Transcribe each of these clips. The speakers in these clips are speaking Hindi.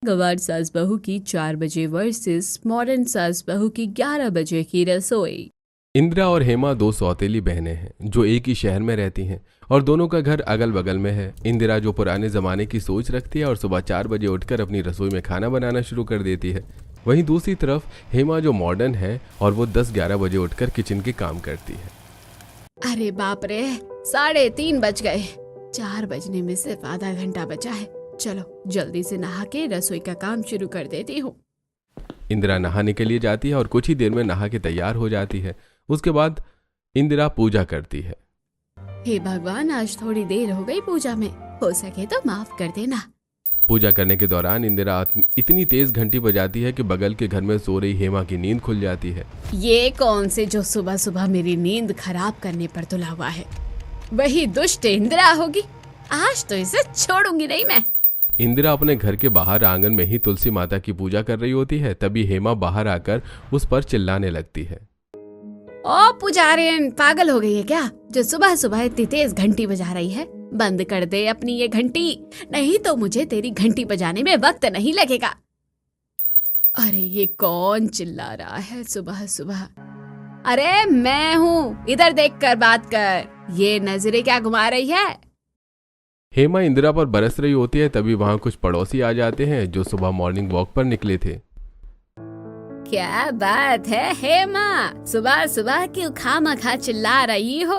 गंवार सास बहू की 4 बजे वर्सेस मॉडर्न सास बहू की 11 बजे की रसोई। इंदिरा और हेमा दो सौतेली बहनें हैं जो एक ही शहर में रहती हैं और दोनों का घर अगल बगल में है। इंदिरा जो पुराने जमाने की सोच रखती है और सुबह 4 बजे उठकर अपनी रसोई में खाना बनाना शुरू कर देती है, वहीं दूसरी तरफ हेमा जो मॉडर्न है और वो 10-11 बजे उठकर किचन के काम करती है। अरे बाप रे, 3:30 बज गए। 4 बजने में सिर्फ आधा घंटा बचा है। चलो जल्दी से नहा के रसोई का काम शुरू कर देती हूँ। इंदिरा नहाने के लिए जाती है और कुछ ही देर में नहा के तैयार हो जाती है। उसके बाद इंदिरा पूजा करती है। हे भगवान, आज थोड़ी देर हो गई पूजा में, हो सके तो माफ कर देना। पूजा करने के दौरान इंदिरा इतनी तेज घंटी बजाती है कि बगल के घर में सो रही हेमा की नींद खुल जाती है। ये कौन से जो सुबह सुबह मेरी नींद खराब करने पर तुला हुआ है? वही दुष्ट इंदिरा होगी। आज तो इसे छोड़ूंगी नहीं मैं। इंदिरा अपने घर के बाहर आंगन में ही तुलसी माता की पूजा कर रही होती है, तभी हेमा बाहर आकर उस पर चिल्लाने लगती है। ओ पुजारिन, पागल हो गई है क्या जो सुबह सुबह इतनी तेज घंटी बजा रही है? बंद कर दे अपनी ये घंटी, नहीं तो मुझे तेरी घंटी बजाने में वक्त नहीं लगेगा। अरे ये कौन चिल्ला रहा है सुबह सुबह? अरे मैं हूँ, इधर देख कर बात कर। ये नजरें क्या घुमा रही है? हेमा इंदिरा पर बरस रही होती है, तभी वहाँ कुछ पड़ोसी आ जाते हैं जो सुबह मॉर्निंग वॉक पर निकले थे। क्या बात है हेमा, सुबह सुबह क्यों खामखा चिल्ला रही हो?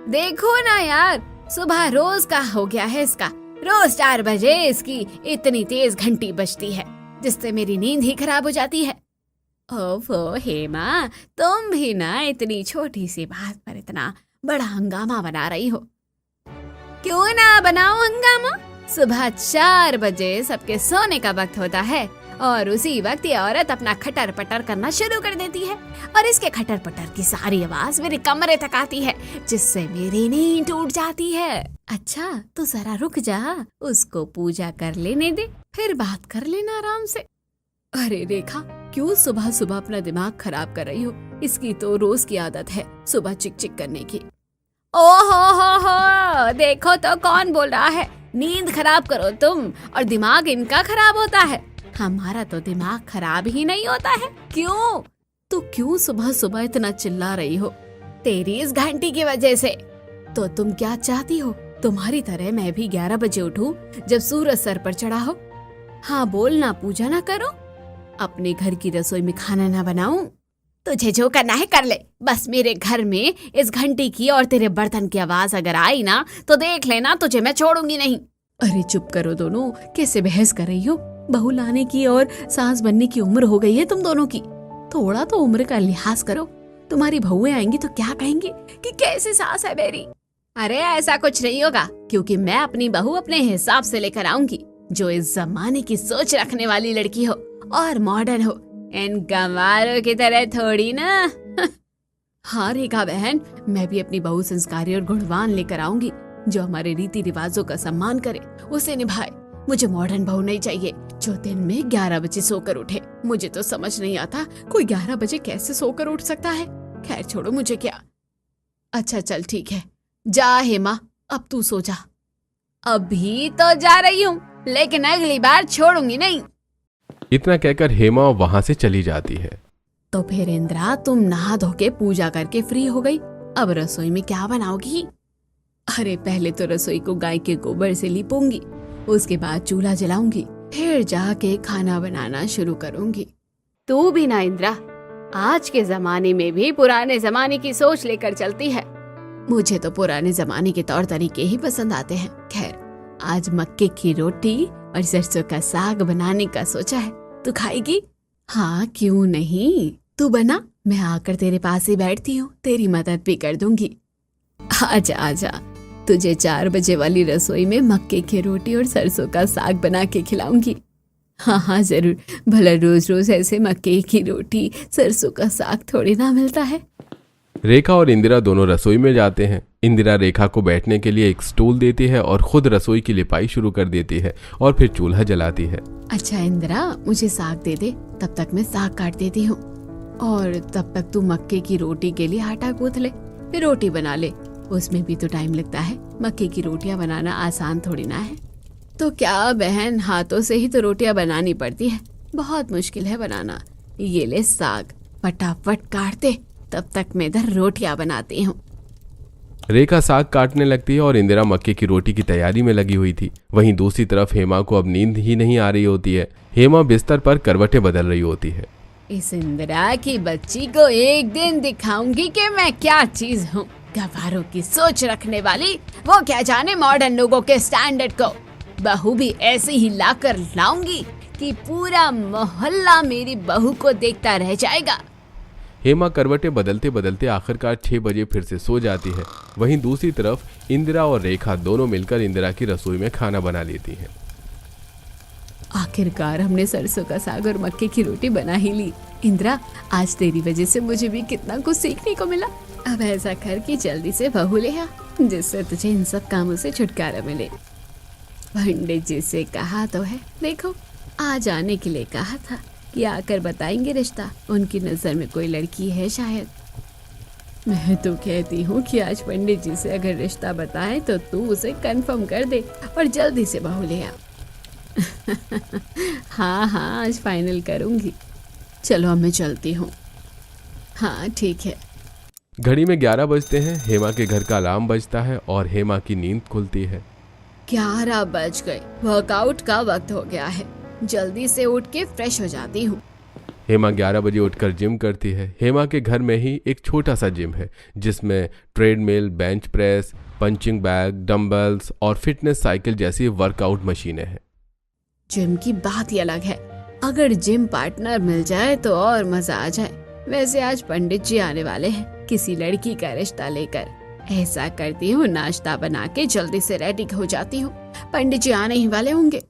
देखो ना यार, सुबह रोज का हो गया है इसका। रोज 4 बजे इसकी इतनी तेज घंटी बजती है जिससे मेरी नींद ही खराब हो जाती है। ओफो हेमा, तुम भी ना इतनी छोटी सी बात पर इतना बड़ा हंगामा बना रही हो। क्यों ना बनाओ हंगामा? सुबह 4 बजे सबके सोने का वक्त होता है और उसी वक्त ये औरत अपना खटर पटर करना शुरू कर देती है और इसके खटर पटर की सारी आवाज मेरे कमरे तक आती है जिससे मेरी नींद टूट जाती है। अच्छा तो जरा रुक जा, उसको पूजा कर लेने दे, फिर बात कर लेना आराम से। अरे रेखा, क्यों सुबह सुबह अपना दिमाग खराब कर रही हो? इसकी तो रोज की आदत है सुबह चिक चिक करने की। हो, देखो तो कौन बोल रहा है। नींद खराब करो तुम और दिमाग इनका खराब होता है। हमारा तो दिमाग खराब ही नहीं होता है। क्यों? तो क्यों सुबह सुबह इतना चिल्ला रही हो? तेरी इस घंटी की वजह से। तो तुम क्या चाहती हो, तुम्हारी तरह मैं भी 11 बजे उठूं जब सूरज सर पर चढ़ा हो? हाँ बोल ना, पूजा ना करो, अपने घर की रसोई में खाना ना बनाऊं? तुझे जो करना है कर ले, बस मेरे घर में इस घंटी की और तेरे बर्तन की आवाज अगर आई ना तो देख लेना, तुझे मैं छोड़ूंगी नहीं। अरे चुप करो दोनों, कैसे बहस कर रही हो? बहू लाने की और सास बनने की उम्र हो गई है तुम दोनों की। थोड़ा तो उम्र का लिहाज करो। तुम्हारी बहुएं आएंगी तो क्या कहेंगी कि कैसी सास है मेरी? अरे ऐसा कुछ नहीं होगा, क्योंकि मैं अपनी बहू अपने हिसाब से लेकर आऊंगी, जो इस जमाने की सोच रखने वाली लड़की हो और मॉडर्न हो, इन गंवारों की तरह थोड़ी ना। हाँ रेखा बहन, मैं भी अपनी बहू संस्कारी और गुणवान लेकर आऊंगी, जो हमारे रीति रिवाजों का सम्मान करे, उसे निभाए। मुझे मॉडर्न बहू नहीं चाहिए जो दिन में 11 बजे सोकर उठे। मुझे तो समझ नहीं आता कोई 11 बजे कैसे सोकर उठ सकता है। खैर छोड़ो, मुझे क्या। अच्छा चल ठीक है, जा हेमा, अब तू सो जा। अभी तो जा रही हूँ, लेकिन अगली बार छोड़ूंगी नहीं। इतना कहकर हेमा वहां से चली जाती है। तो फिर इंदिरा, तुम नहा धो के पूजा करके फ्री हो गई, अब रसोई में क्या बनाओगी? अरे पहले तो रसोई को गाय के गोबर से लीपूंगी, उसके बाद चूल्हा जलाऊंगी, फिर जाके खाना बनाना शुरू करूंगी। तू भी ना इंदिरा, आज के जमाने में भी पुराने जमाने की सोच लेकर चलती है। मुझे तो पुराने जमाने के तौर तरीके ही पसंद आते हैं। खैर आज मक्के की रोटी और सरसों का साग बनाने का सोचा है, तू खाएगी? हाँ क्यों नहीं, तू बना, मैं आकर तेरे पास ही बैठती हूँ, तेरी मदद भी कर दूंगी। आजा आजा, तुझे 4 बजे वाली रसोई में मक्के की रोटी और सरसों का साग बना के खिलाऊंगी। हाँ हाँ जरूर, भला रोज रोज ऐसे मक्के की रोटी सरसों का साग थोड़ी ना मिलता है। रेखा और इंदिरा दोनों रसोई में जाते हैं। इंदिरा रेखा को बैठने के लिए एक स्टूल देती है और खुद रसोई की लिपाई शुरू कर देती है और फिर चूल्हा जलाती है। अच्छा इंदिरा, मुझे साग दे दे, तब तक मैं साग काट देती हूँ, और तब तक तू मक्के की रोटी के लिए आटा गूंथ ले, फिर रोटी बना ले। उसमें भी तो टाइम लगता है, मक्के की रोटियां बनाना आसान थोड़ी ना है। तो क्या बहन, हाथों से ही तो रोटियां बनानी पड़ती है, बहुत मुश्किल है बनाना। ये ले साग, फटाफट काट दे, तब तक मैं इधर रोटियां बनाती हूँ। रेखा साग काटने लगती है और इंदिरा मक्के की रोटी की तैयारी में लगी हुई थी। वहीं दूसरी तरफ हेमा को अब नींद ही नहीं आ रही होती है। हेमा बिस्तर पर करवटें बदल रही होती है। इस इंदिरा की बच्ची को एक दिन दिखाऊंगी कि मैं क्या चीज हूँ। गवारों की सोच रखने वाली, वो क्या जाने मॉडर्न लोगों के स्टैंडर्ड को। बहू भी ऐसे ही लाकर लाऊंगी कि पूरा मोहल्ला मेरी बहू को देखता रह जाएगा। हेमा करवटें बदलते बदलते आखिरकार 6 बजे फिर से सो जाती है। वहीं दूसरी तरफ इंदिरा और रेखा दोनों मिलकर इंदिरा की रसोई में खाना बना लेती हैं। आखिरकार हमने सरसों का साग और मक्के की रोटी बना ही ली। इंदिरा, आज तेरी वजह से मुझे भी कितना कुछ सीखने को मिला। अब ऐसा कर कि जल्दी से बहू ले आ, जिससे तुझे इन सब कामों से छुटकारा मिले। पंडित जी से कहा तो है, देखो आज आने के लिए कहा था कि आकर बताएंगे रिश्ता। उनकी नजर में कोई लड़की है शायद। मैं तो कहती हूँ कि आज पंडित जी से अगर रिश्ता बताए तो तू उसे कंफर्म कर दे और जल्दी से बहू ले आ। हाँ हाँ, आज फाइनल करूंगी। चलो अब मैं चलती हूँ। हाँ ठीक है। घड़ी में 11 बजते हैं। हेमा के घर का अलार्म बजता है और हेमा की नींद खुलती है। 11 बज गए, वर्कआउट का वक्त हो गया है। जल्दी से उठ के फ्रेश हो जाती हूँ। हेमा 11 बजे उठकर जिम करती है। हेमा के घर में ही एक छोटा सा जिम है जिसमें treadmill, bench press, punching bag, dumbbells और फिटनेस साइकिल जैसी वर्कआउट मशीनें हैं। जिम की बात ही अलग है। अगर जिम पार्टनर मिल जाए तो और मजा आ जाए। वैसे आज पंडित जी आने वाले हैं किसी लड़की का रिश्ता लेकर। ऐसा करती हूँ, नाश्ता बना के जल्दी से रेडी हो जाती हूँ। पंडित जी आने ही वाले होंगे।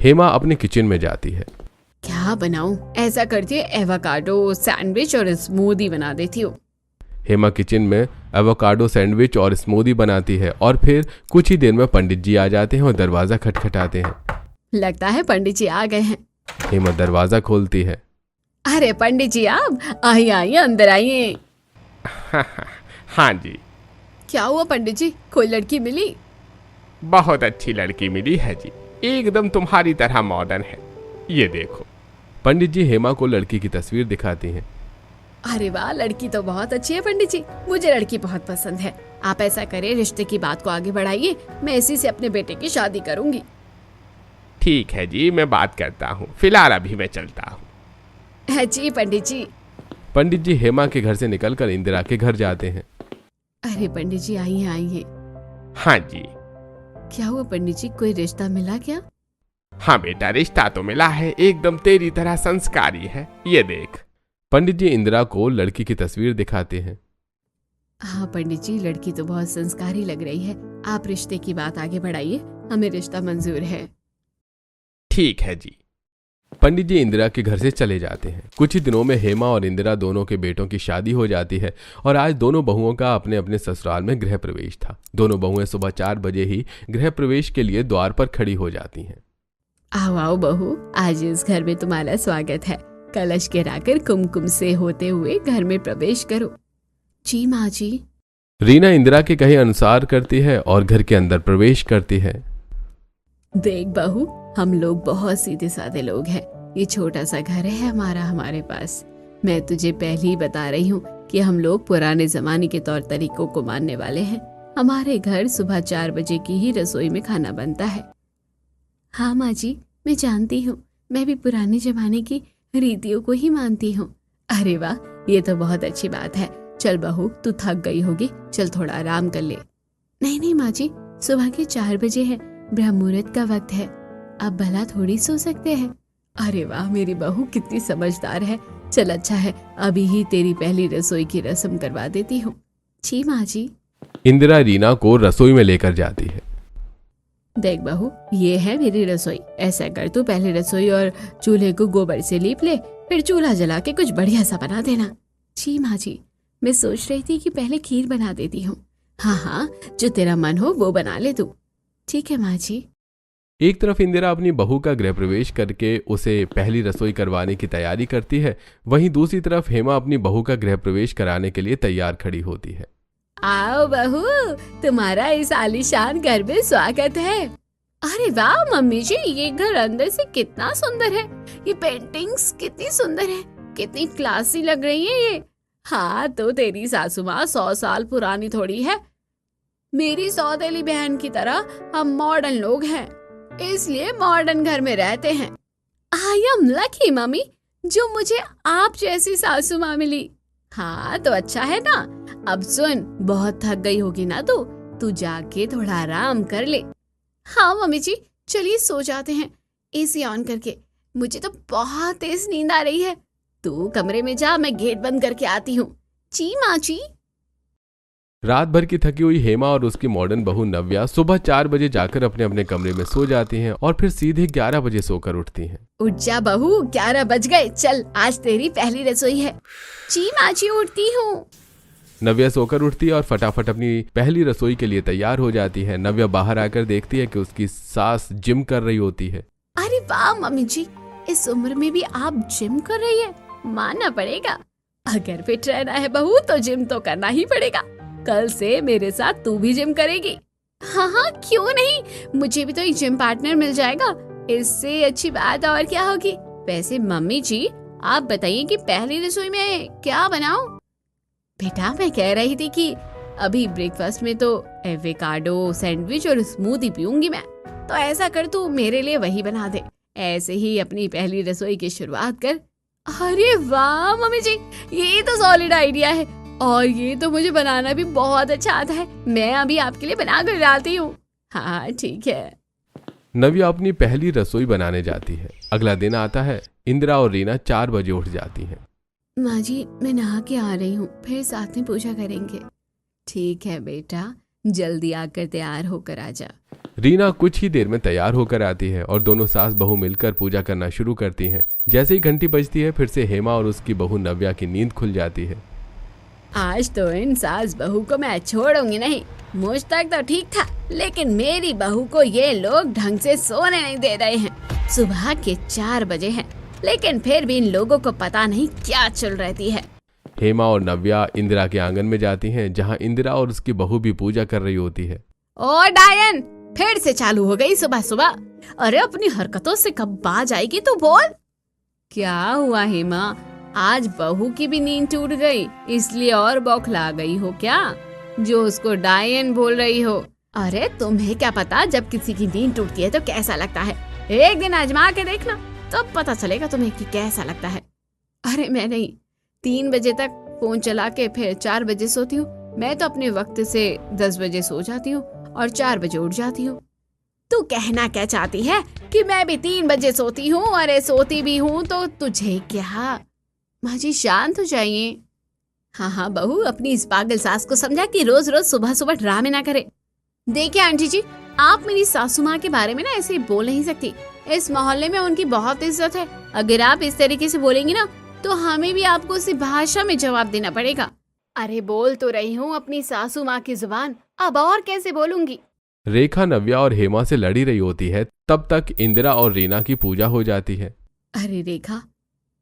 हेमा अपने किचन में जाती है। क्या बनाऊं? ऐसा करती है एवोकाडो सैंडविच और स्मूदी बना देती हूँ। हेमा किचन में एवोकाडो सैंडविच और स्मूदी बनाती है और फिर कुछ ही देर में पंडित जी आ जाते हैं और दरवाजा खटखटाते हैं। लगता है पंडित जी आ गए हैं। हेमा दरवाजा खोलती है। अरे पंडित जी, आप आइए आइए, अंदर आइए। हाँ जी, क्या हुआ पंडित जी, कोई लड़की मिली? बहुत अच्छी लड़की मिली है जी, एकदम तुम्हारी तरह मॉडर्न है। ये देखो। पंडित जी हेमा को लड़की की तस्वीर दिखाती हैं। अरे वाह, लड़की तो बहुत अच्छी है पंडित जी, मुझे लड़की बहुत पसंद है। आप ऐसा करें, रिश्ते की बात को आगे बढ़ाइए, मैं इसी से अपने बेटे की शादी करूंगी। ठीक है जी, मैं बात करता हूँ, फिलहाल अभी मैं चलता हूँ। जी पंडित जी। पंडित जी हेमा के घर से निकलकर इंदिरा के घर जाते हैं। अरे पंडित जी, आइए आइए। हाँ जी। क्या हुआ पंडित जी, कोई रिश्ता मिला क्या? हाँ बेटा, रिश्ता तो मिला है, एकदम तेरी तरह संस्कारी है। ये देख। पंडित जी इंदिरा को लड़की की तस्वीर दिखाते हैं। हाँ पंडित जी, लड़की तो बहुत संस्कारी लग रही है। आप रिश्ते की बात आगे बढ़ाइए, हमें रिश्ता मंजूर है। ठीक है जी। पंडित जी इंदिरा के घर से चले जाते हैं। कुछ ही दिनों में हेमा और इंदिरा दोनों के बेटों की शादी हो जाती है और आज दोनों बहुओं का अपने अपने ससुराल में गृह प्रवेश था। दोनों बहुएं सुबह 4 बजे ही गृह प्रवेश के लिए द्वार पर खड़ी हो जाती हैं। आओ आओ बहू, आज इस घर में तुम्हारा स्वागत है। कलश गिराकर कुमकुम से होते हुए घर में प्रवेश करो। जी माँ जी। रीना इंदिरा के कहे अनुसार करती है और घर के अंदर प्रवेश करती है। देख बहू, हम लोग बहुत सीधे साधे लोग हैं। ये छोटा सा घर है हमारे पास। मैं तुझे पहले ही बता रही हूँ कि हम लोग पुराने जमाने के तौर तरीकों को मानने वाले हैं। हमारे घर सुबह 4 बजे की ही रसोई में खाना बनता है। हाँ माँ जी, मैं जानती हूँ, मैं भी पुराने जमाने की रीतियों को ही मानती हूँ। अरे वाह, ये तो बहुत अच्छी बात है। चल बहू, तू थक गई होगी, चल थोड़ा आराम कर ले। नहीं नहीं माँ जी, सुबह के 4 बजे है, ब्रह्म मुहूर्त का वक्त है, अब भला थोड़ी सो सकते हैं। अरे वाह, मेरी बहू कितनी समझदार है। चल अच्छा है, अभी ही तेरी पहली रसोई की रस्म करवा देती हूँ। जी माँ जी। इंदिरा रीना को रसोई में लेकर जाती है। देख बहू, ये है मेरी रसोई। ऐसा कर, तू पहले रसोई और चूल्हे को गोबर से लीप ले, फिर चूल्हा जला के कुछ बढ़िया सा बना देना। जी माँ जी। मैं सोच रही थी कि पहले खीर बना देती हूँ। हाँ हाँ, जो तेरा मन हो वो बना ले तू। ठीक है माँ जी। एक तरफ इंदिरा अपनी बहू का गृह प्रवेश करके उसे पहली रसोई करवाने की तैयारी करती है, वहीं दूसरी तरफ हेमा अपनी बहू का गृह प्रवेश कराने के लिए तैयार खड़ी होती है। आओ बहू, तुम्हारा इस आलीशान घर में स्वागत है। अरे वाह मम्मी जी, ये घर अंदर से कितना सुंदर है। ये पेंटिंग्स कितनी सुंदर है, कितनी क्लासी लग रही है ये। हाँ तो तेरी सासू माँ 100 साल पुरानी थोड़ी है। मेरी सौतेली बहन की तरह हम मॉडर्न लोग हैं, इसलिए मॉडर्न घर में रहते हैं। आई एम लकी मम्मी, जो मुझे आप जैसी सासू माँ मिली। हाँ तो अच्छा है ना। अब सुन, बहुत थक गई होगी ना तू जाके थोड़ा आराम कर ले। हाँ मम्मी जी, चलिए सो जाते हैं एसी ऑन करके। मुझे तो बहुत तेज नींद आ रही है। तू कमरे में जा, मैं गेट बंद करके आती हूँ। जी माँ जी। रात भर की थकी हुई हेमा और उसकी मॉडर्न बहू नव्या सुबह 4 बजे जाकर अपने अपने कमरे में सो जाती हैं और फिर सीधे 11 बजे सोकर उठती हैं। उठ जा बहू, 11 बज गए। चल, आज तेरी पहली रसोई है। जी माँ जी, उठती हूँ। नव्या सोकर उठती है और फटाफट अपनी पहली रसोई के लिए तैयार हो जाती है। नव्या बाहर आकर देखती है कि उसकी सास जिम कर रही होती है। अरे वाह मम्मी जी, इस उम्र में भी आप जिम कर रही है, मानना पड़ेगा। अगर फिट रहना है बहू तो जिम तो करना ही पड़ेगा। कल से मेरे साथ तू भी जिम करेगी। हाँ हाँ, क्यों नहीं, मुझे भी तो एक जिम पार्टनर मिल जाएगा। इससे अच्छी बात और क्या होगी। वैसे मम्मी जी, आप बताइए कि पहली रसोई में क्या बनाऊं? बेटा, मैं कह रही थी कि अभी ब्रेकफास्ट में तो एवोकाडो सैंडविच और स्मूदी पीऊंगी मैं। तो ऐसा कर, तू मेरे लिए वही बना दे। ऐसे ही अपनी पहली रसोई की शुरुआत कर। अरे वाह मम्मी जी, ये तो सॉलिड आइडिया है और ये तो मुझे बनाना भी बहुत अच्छा आता है। मैं अभी आपके लिए बना कर डालती हूँ। हाँ ठीक है। नव्या अपनी पहली रसोई बनाने जाती है। अगला दिन आता है। इंदिरा और रीना 4 बजे उठ जाती हैं। माँ जी, मैं नहा के आ रही हूँ, फिर साथ में पूजा करेंगे। ठीक है बेटा, जल्दी आकर तैयार होकर आ जा। रीना कुछ ही देर में तैयार होकर आती है और दोनों सास बहू मिलकर पूजा करना शुरू करती हैं। जैसे ही घंटी बजती है, फिर से हेमा और उसकी बहू नव्या की नींद खुल जाती है। आज तो इन सास बहू को मैं छोड़ूंगी नहीं। मुझ तक तो ठीक था, लेकिन मेरी बहू को ये लोग ढंग से सोने नहीं दे रहे हैं। सुबह के 4 बजे हैं, लेकिन फिर भी इन लोगों को पता नहीं क्या चल रहती है। हेमा और नव्या इंदिरा के आंगन में जाती हैं, जहां इंदिरा और उसकी बहू भी पूजा कर रही होती है। ओ डायन, फिर से चालू हो गई सुबह सुबह। अरे अपनी हरकतों से कब बाज आएगी तू, बोल। क्या हुआ हेमा, आज बहू की भी नींद टूट गई, इसलिए और बौखला गई हो क्या, जो उसको डायन बोल रही हो? अरे तुम्हें क्या पता जब किसी की नींद टूटती है तो कैसा लगता है। एक दिन आजमा के देखना, तब पता चलेगा तुम्हें कि कैसा लगता है। अरे मैं नहीं, 3 बजे तक फोन चला के फिर 4 बजे सोती हूँ। मैं तो अपने वक्त से 10 बजे सो जाती हूँ और 4 बजे उठ जाती हूँ। तू कहना क्या चाहती है कि मैं भी 3 बजे सोती हूँ? अरे सोती भी हूँ तो तुझे क्या। माँ जी शांत हो जाइए। हाँ हाँ बहू, अपनी इस पागल सास को समझा कि रोज रोज सुबह सुबह ड्रामे ना करे। देखिए आंटी जी, आप मेरी सासू माँ के बारे में ना ऐसे बोल नहीं सकती। इस मोहल्ले में उनकी बहुत इज्जत है। अगर आप इस तरीके से बोलेंगी ना तो हमें भी आपको उसी भाषा में जवाब देना पड़ेगा। अरे बोल तो रही हूँ अपनी सासू माँ की जुबान, अब और कैसे बोलूंगी। रेखा नव्या और हेमा से लड़ी रही होती है, तब तक इंदिरा और रीना की पूजा हो जाती है। अरे रेखा,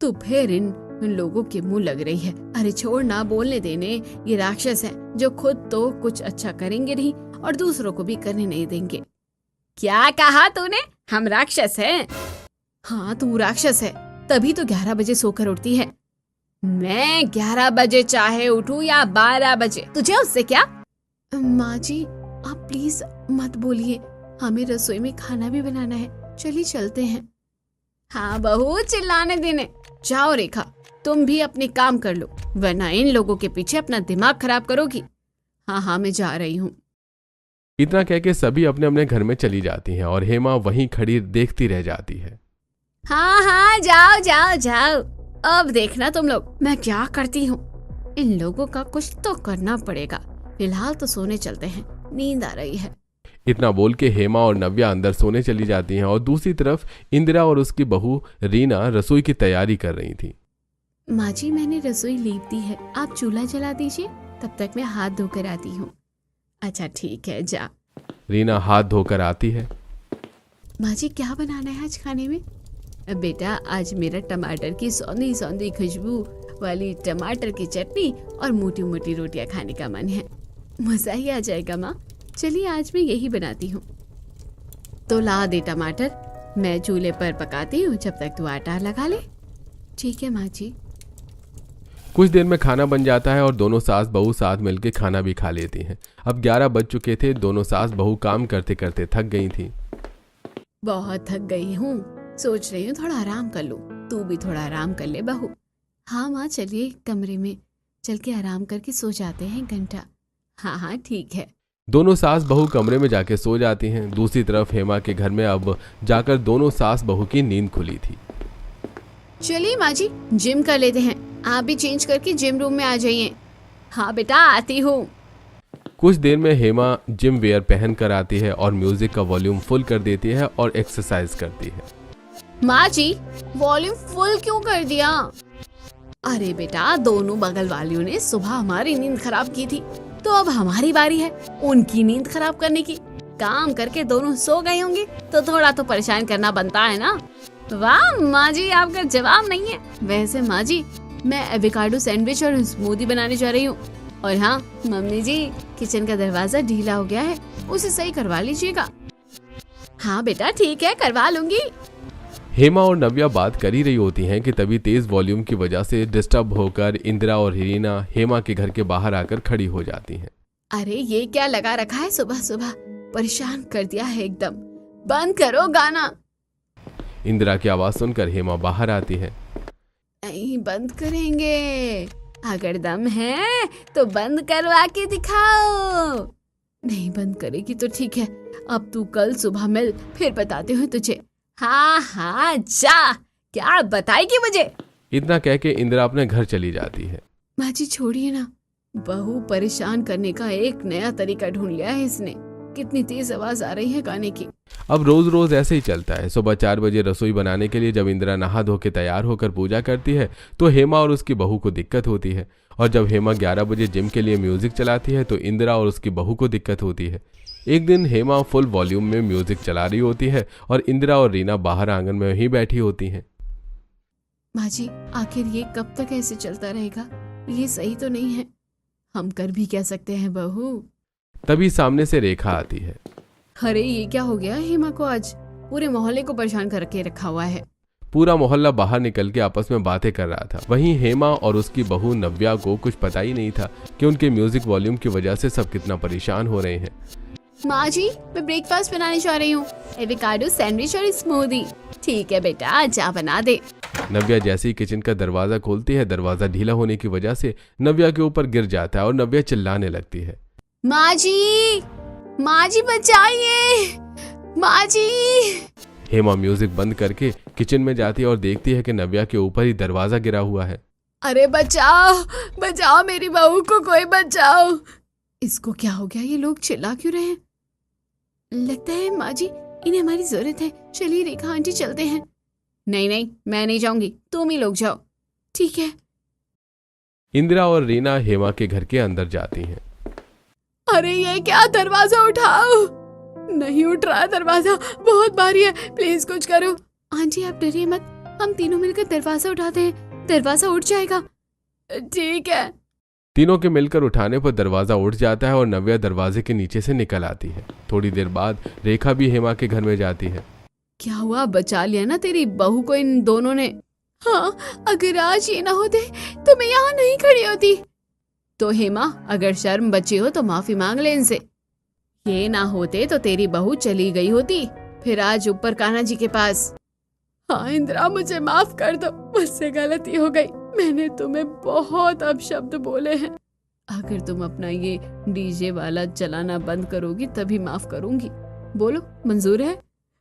तू फिर इन लोगों के मुंह लग रही है। अरे छोड़ ना, बोलने देने। ये राक्षस है जो खुद तो कुछ अच्छा करेंगे नहीं और दूसरों को भी करने नहीं देंगे। क्या कहा तूने? हम राक्षस हैं? हाँ तू राक्षस है, तभी तो 11 बजे सोकर उठती है। मैं 11 बजे चाहे उठूं या 12 बजे, तुझे उससे क्या? माँ जी आप प्लीज मत बोलिए, हमें रसोई में खाना भी बनाना है। चलिए चलते हैं। हाँ बहू, चिल्लाने देने। जाओ रेखा, तुम भी अपने काम कर लो, वरना इन लोगों के पीछे अपना दिमाग खराब करोगी। हाँ हाँ मैं जा रही हूँ। इतना कह के सभी अपने अपने घर में चली जाती हैं और हेमा वहीं खड़ी देखती रह जाती है। हाँ हाँ जाओ जाओ जाओ, अब देखना तुम लोग मैं क्या करती हूँ। इन लोगों का कुछ तो करना पड़ेगा। फिलहाल तो सोने चलते हैं, नींद आ रही है। इतना बोल के हेमा और नव्या अंदर सोने चली जाती हैं और दूसरी तरफ इंदिरा और उसकी बहू रीना रसोई की तैयारी कर रही थी। माँ जी मैंने रसोई लीप दी है, आप चूल्हा जला दीजिए, तब तक मैं हाथ धोकर आती हूँ। अच्छा ठीक है, जा। रीना हाथ धोकर आती है। माँ जी क्या बनाना है आज खाने में? बेटा आज मेरा टमाटर की सौंधी सौंधी खुशबू वाली टमाटर की चटनी और मोटी मोटी रोटियां खाने का मन है। मजा ही आ जाएगा माँ। चलिए आज मैं यही बनाती हूँ। तो ला दे टमाटर, मैं चूल्हे पर पकाती हूँ, जब तक तू आटा लगा ले। ठीक है माँ जी। कुछ देर में खाना बन जाता है और दोनों सास बहू साथ मिलकर खाना भी खा लेती हैं। अब 11 बज चुके थे। दोनों सास बहू काम करते करते थक गई थी। बहुत थक गई हूँ, सोच रही हूँ थोड़ा आराम कर लूँ। तू भी थोड़ा आराम कर ले बहू। हाँ माँ, चलिए कमरे में चल के आराम करके सो जाते हैं 1 घंटा। हाँ हाँ ठीक है। दोनों सास बहू कमरे में जाके सो जाती हैं। दूसरी तरफ हेमा के घर में अब जाकर दोनों सास बहू की नींद खुली थी। चलिए माँ जी, जिम कर लेते हैं। आप भी चेंज करके जिम रूम में आ जाइए। हाँ बेटा, आती हूँ। कुछ देर में हेमा जिम वेयर पहन कर आती है और म्यूजिक का वॉल्यूम फुल कर देती है और एक्सरसाइज करती है। माँ जी, वॉल्यूम फुल क्यों कर दिया? अरे बेटा, दोनों बगल वालियों ने सुबह हमारी नींद खराब की थी, तो अब हमारी बारी है उनकी नींद खराब करने की। काम करके दोनों सो गए होंगे तो थोड़ा तो परेशान करना बनता है ना। वाह माँ जी, आपका जवाब नहीं है। वैसे माँ जी, मैं एवोकाडो सैंडविच और स्मूदी बनाने जा रही हूँ। और हाँ मम्मी जी, किचन का दरवाजा ढीला हो गया है, उसे सही करवा लीजिएगा। हाँ बेटा ठीक है, करवा लूंगी। हेमा और नव्या बात कर ही रही होती हैं कि तभी तेज वॉल्यूम की वजह से डिस्टर्ब होकर इंदिरा और रीना हेमा के घर के बाहर आकर खड़ी हो जाती हैं। अरे ये क्या लगा रखा है सुबह सुबह, परेशान कर दिया है एकदम। बंद करो गाना। इंदिरा की आवाज सुनकर हेमा बाहर आती है। नहीं बंद करेंगे, अगर दम है तो बंद करवा के दिखाओ। नहीं बंद करेगी तो ठीक है, अब तू कल सुबह मिल, फिर बताते हैं तुझे। हाँ हाँ जा, क्या बताएगी मुझे? इतना कह के इंदिरा अपने घर चली जाती है। माँ जी छोड़िए ना, बहू परेशान करने का एक नया तरीका ढूंढ लिया है इसने। कितनी तेज आवाज आ रही है गाने की। अब रोज रोज ऐसे ही चलता है। सुबह 4 बजे रसोई बनाने के लिए जब इंदिरा नहा धो के तैयार होकर पूजा करती है तो हेमा और उसकी बहू को दिक्कत होती है, और जब हेमा 11 बजे जिम के लिए म्यूजिक चलाती है तो इंदिरा और उसकी बहू को दिक्कत होती है। एक दिन हेमा फुल वॉल्यूम में म्यूजिक चला रही होती है और इंदिरा और रीना बाहर आंगन में ही बैठी होती हैं। माँ जी, आखिर ये कब तक ऐसे चलता रहेगा? ये सही तो नहीं है। हम कर भी क्या सकते हैं बहू? तभी सामने से रेखा आती है। अरे ये क्या हो गया हेमा को? आज पूरे मोहल्ले को परेशान करके रखा हुआ है। पूरा मोहल्ला बाहर निकल के आपस में बातें कर रहा था। वहीं हेमा और उसकी बहू नव्या को कुछ पता ही नहीं था कि उनके म्यूजिक वॉल्यूम की वजह से सब कितना परेशान हो रहे हैं। माँ जी, मैं ब्रेकफास्ट बनाने जा रही हूँ, एवोकाडो सैंडविच और स्मूदी। ठीक है बेटा, जा बना दे। नव्या जैसे ही किचन का दरवाजा खोलती है, दरवाजा ढीला होने की वजह से नव्या के ऊपर गिर जाता है और नव्या चिल्लाने लगती है। माँ जी बचाइए, माँ जी। हेमा म्यूजिक बंद करके किचन में जाती है और देखती है कि नव्या के ऊपर ही दरवाजा गिरा हुआ है। अरे बचाओ बचाओ, मेरी बहू को कोई बचाओ। इसको क्या हो गया? ये लोग चिल्ला क्यों रहे हैं? लगता है माँ जी इन्हें हमारी जरूरत है। चलिए रेखा आंटी चलते हैं। नहीं नहीं, मैं नहीं जाऊंगी, तुम ही लोग जाओ। ठीक है। इंदिरा और रीना हेमा के घर के अंदर जाती हैं। अरे ये क्या, दरवाजा उठाओ। नहीं उठ रहा दरवाजा, बहुत भारी है, प्लीज कुछ करो। आंटी आप डरिए मत, हम तीनों मिलकर दरवाजा उठाते हैं, दरवाजा उठ जाएगा। ठीक है। तीनों के मिलकर उठाने पर दरवाजा उठ जाता है और नव्या दरवाजे के नीचे से निकल आती है। थोड़ी देर बाद रेखा भी हेमा के घर में जाती है। क्या हुआ, बचा लिया ना तेरी बहू को इन दोनों ने? हाँ, अगर आज ये ना होते तो मैं यहाँ नहीं खड़ी होती। तो हेमा, अगर शर्म बची हो तो माफी मांग ले इनसे। ये ना होते तो तेरी बहू चली गई होती फिर आज ऊपर कान्हा जी के पास। हाँ इंदिरा, मुझे माफ कर दो, मुझसे गलती हो गई। मैंने तुम्हें बहुत अपशब्द बोले हैं। अगर तुम अपना ये डीजे वाला चलाना बंद करोगी तभी माफ करूंगी। बोलो मंजूर है?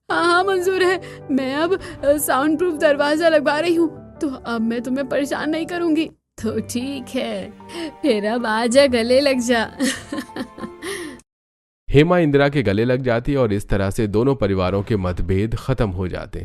हाँ हाँ मंजूर है। मैं अब साउंड प्रूफ दरवाजा लगवा रही हूँ, तो अब मैं तुम्हें परेशान नहीं करूंगी। तो ठीक है, फिर अब आजा गले लग जा। हेमा इंदिरा के गले लग जाती है और इस तरह से दोनों परिवारों के मतभेद खत्म हो जाते हैं।